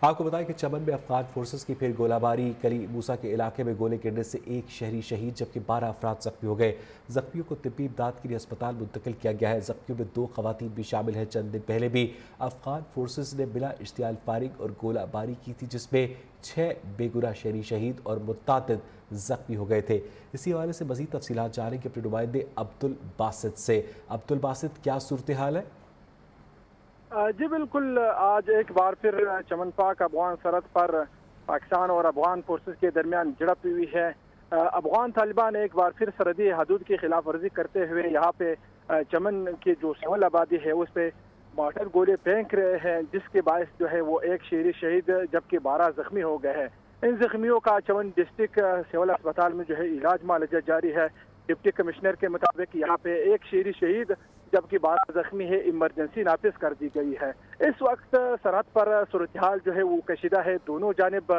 आपको बताएं कि चमन में अफगान फोर्सेस की फिर गोलाबारी। कली मूसा के इलाके में गोले गिरने से एक शहरी शहीद जबकि 12 अफराद जख्मी हो गए। जख्मियों को तिब्बी इमदाद के लिए अस्पताल मुंतकिल किया गया है। जख्मियों में 2 खवातीन भी शामिल हैं। चंद दिन पहले भी अफगान फोर्सेस ने बिला इश्तियाल फायरिंग और गोलाबारी की थी, जिसमें 6 बेगुनाह शहरी शहीद और मुतअद्दिद जख्मी हो गए थे। इसी हवाले से मजीद तफसीलात जानेंगे अपने नुमाइंदे अब्दुल बासित से। अब्दुल बासित, क्या सूरत हाल है? जी बिल्कुल, आज एक बार फिर चमन पाक अफगान सरहद पर पाकिस्तान और अफगान फोर्सेस के दरमियान झड़प हुई है। अफगान तालिबान एक बार फिर सरहदी हदूद की खिलाफ वर्जी करते हुए यहाँ पे चमन की जो सिविल आबादी है उस पर मार्टर गोले फेंक रहे हैं, जिसके बायस जो है वो एक शहरी शहीद जबकि 12 जख्मी हो गए हैं। इन जख्मियों का चमन डिस्ट्रिक्ट सिविल अस्पताल में जो है इलाज मालजा जारी है। डिप्टी कमिश्नर के मुताबिक यहाँ पे एक शहरी शहीद जबकि 12 जख्मी है, इमरजेंसी नाफिज कर दी गई है। इस वक्त सरहद पर सूरत हाल जो है वो कशीदा है। दोनों जानिब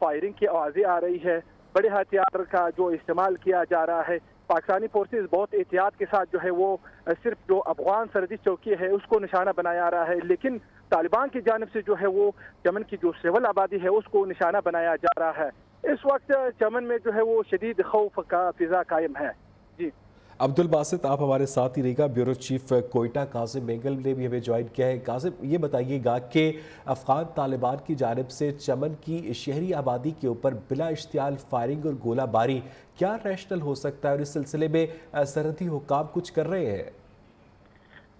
फायरिंग की आवाज़ें आ रही है। बड़े हथियार का जो इस्तेमाल किया जा रहा है। पाकिस्तानी फोर्सेस बहुत एहतियात के साथ जो है वो सिर्फ जो अफगान सरहदी चौकी है उसको निशाना बनाया जा रहा है, लेकिन तालिबान की जानिब से जो है वो चमन की जो सिविल आबादी है उसको निशाना बनाया जा रहा है। इस वक्त चमन में जो है वो शदीद खौफ का फिजा कायम है। जी अब्दुल बासित, आप हमारे साथ ही रहेगा। ब्यूरो चीफ कोयटा कासिम मेंगल ने भी हमें ज्वाइन किया है। कासिम, ये बताइएगा कि अफगान तालिबान की जानिब से चमन की शहरी आबादी के ऊपर बिला इश्तियाल फायरिंग और गोलाबारी क्या रैशनल हो सकता है, और इस सिलसिले में सरहदी हुकाम कुछ कर रहे हैं?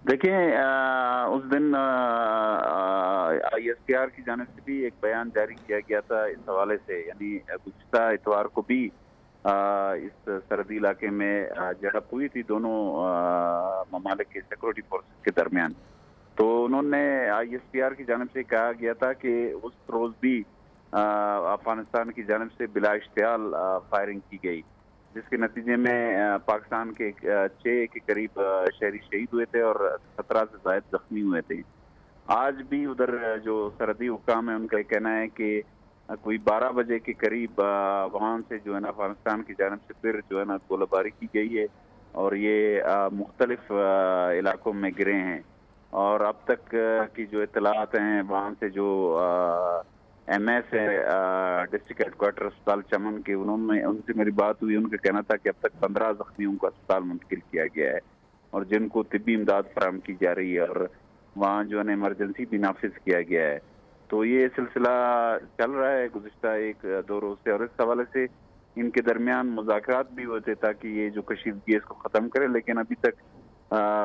देखिए, उस दिन ISPR की जानिब से भी एक बयान जारी किया गया था इस हवाले से, यानी गुज़िश्ता इतवार को भी इस सरहदी इलाके में झड़प हुई थी दोनों ममालिक के सिक्योरिटी फोर्सेस के दरमियान। तो उन्होंने ISPR की जानिब से कहा गया था कि उस रोज़ भी अफगानिस्तान की जानिब से बिला इश्तियाल फायरिंग की गई, जिसके नतीजे में पाकिस्तान के 6 के करीब शहरी शहीद हुए थे और 17 से ज़ायद जख्मी हुए थे। आज भी उधर जो सरहदी हुकाम है उनका कहना है कि कोई 12 बजे के करीब वहाँ से जो है ना अफगानिस्तान की जानिब से फिर जो है ना गोलाबारी की गई है और ये मुख्तलिफ इलाकों में गिरे हैं। और अब तक की जो इत्तलात हैं वहाँ से जो MS है डिस्ट्रिक्ट हेडक्वार्टर अस्पताल चमन के, उन्होंने उनसे मेरी बात हुई। उनका कहना था कि अब तक 15 जख्मियों को अस्पताल मुंतकिल किया गया है और जिनको तिब्बी इमदाद फराहम की जा रही है और वहाँ जो है इमरजेंसी भी नाफिज किया गया है। तो ये सिलसिला चल रहा है गुज़िश्ता 1-2 रोज से, और इस हवाले से इनके दरमियान मुज़ाकरात भी हुए थे ताकि ये जो कशीदगी है इसको ख़त्म करे, लेकिन अभी तक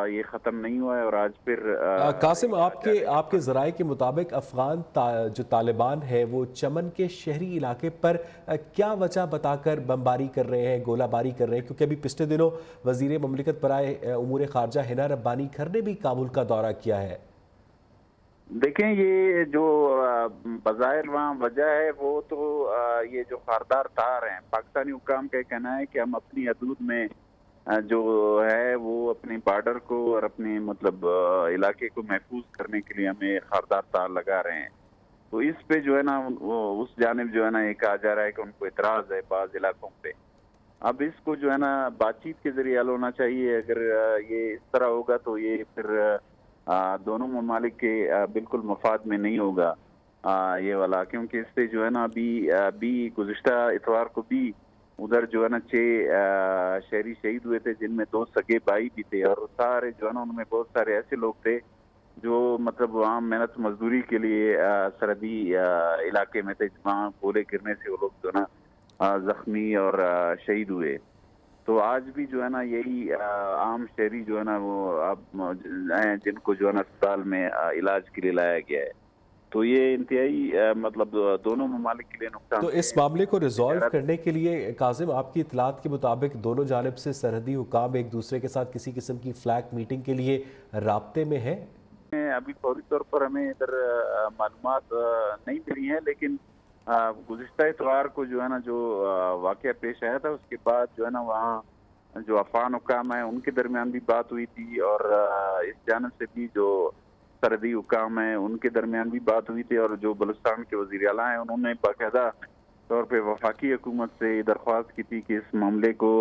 ये ख़त्म नहीं हुआ है। और आज फिर कासिम, आपके ज़राए के मुताबिक जो तालिबान है वो चमन के शहरी इलाके पर क्या वजह बताकर बमबारी कर रहे हैं, गोलाबारी कर रहे हैं? क्योंकि अभी पिछले दिनों वज़ीर मुमलिकत बराए उमूर ख़ारजा हिना रब्बानी घर ने भी काबुल का दौरा किया है। देखें, ये जो बज़ाहिर वहाँ वजह है वो तो ये जो खारदार तार हैं, पाकिस्तानी हुकाम का कहना है कि हम अपनी हदूद में जो है वो अपने बॉर्डर को और अपने मतलब इलाके को महफूज करने के लिए हमें खारदार तार लगा रहे हैं। तो इस पे जो है ना वो उस जानिब जो है ना ये कहा जा रहा है कि उनको इतराज़ है बाज़ इलाकों पे। अब इसको जो है ना बातचीत के जरिए हल होना चाहिए। अगर ये इस तरह होगा तो ये फिर दोनों ममालिक के बिल्कुल मफाद में नहीं होगा ये वाला, क्योंकि इससे जो है ना अभी गुज़िश्ता इतवार को भी उधर जो है ना 6 शहरी शहीद हुए थे, जिनमें 2 सगे भाई भी थे और सारे जो है ना उनमें बहुत सारे ऐसे लोग थे जो मतलब वहाँ मेहनत मजदूरी के लिए सरहदी इलाके में थे, वहाँ गोले गिरने से वो लोग जो है ना जख्मी और शहीद हुए। तो आज भी जो है ना यही आम शहरी जो है ना वो अब हैं जिनको जो है ना अस्पताल में इलाज के लिए लाया गया है। तो ये इंतहाई मतलब दोनों ममालिक के लिए नुकसान। तो इस मामले को रिजॉल्व करने के लिए कासिम, आपकी इतलात के मुताबिक दोनों जानिब से सरहदी हुकाम एक दूसरे के साथ किसी किस्म की फ्लैग मीटिंग के लिए राब्ते में है? अभी फौरी तौर पर हमें इधर मालूमात नहीं मिली है, लेकिन गुज़िश्ता इतवार को जो है ना जो वाक़या पेश आया था उसके बाद जो है ना वहाँ जो अफ़गान हुकाम है उनके दरमियान भी बात हुई थी और इस जानिब से भी जो सरहदी हुकाम है उनके दरमियान भी बात हुई थी। और जो बलूचिस्तान के वज़ीर आला हैं उन्होंने बाकायदा तौर पे वफाकी हुकूमत से दरख्वास्त की थी कि इस मामले को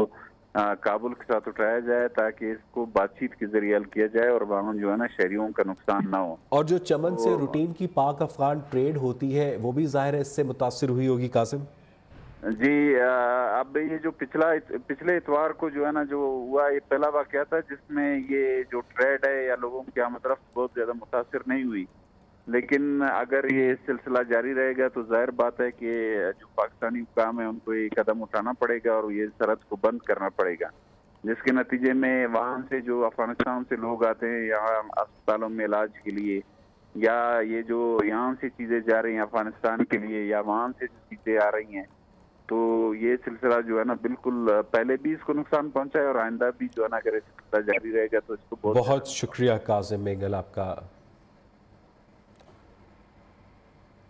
کابل کے ساتھ اٹھایا جائے تاکہ اس کو بات چیت کے ذریعے حل کیا جائے اور وہاں جو ہے نا شہریوں کا نقصان نہ ہو. اور جو چمن سے روٹین کی پاک افغان ٹریڈ ہوتی ہے وہ بھی ظاہر ہے اس سے متاثر ہوئی ہوگی قاسم. جی اب یہ جو پچھلے اتوار کو جو ہے نا جو ہوا یہ پہلا واقعہ تھا جس میں یہ جو ٹریڈ ہے یا لوگوں کی آمد رفت بہت زیادہ متاثر نہیں ہوئی. لیکن اگر یہ سلسلہ جاری رہے گا تو ظاہر بات ہے کہ جو پاکستانی حکام ہیں ان کو یہ قدم اٹھانا پڑے گا اور یہ سرحد کو بند کرنا پڑے گا، جس کے نتیجے میں وہاں سے جو افغانستان سے لوگ آتے ہیں یہاں اسپتالوں میں علاج کے لیے، یا یہ جو یہاں سے چیزیں جا رہی ہیں افغانستان کے لیے یا وہاں سے جو چیزیں آ رہی ہیں، تو یہ سلسلہ جو ہے نا بالکل پہلے بھی اس کو نقصان پہنچا ہے اور آئندہ بھی جو ہے نا اگر یہ سلسلہ جاری رہے گا تو اس کو بہت شکریہ قاسم میگل آپ کا.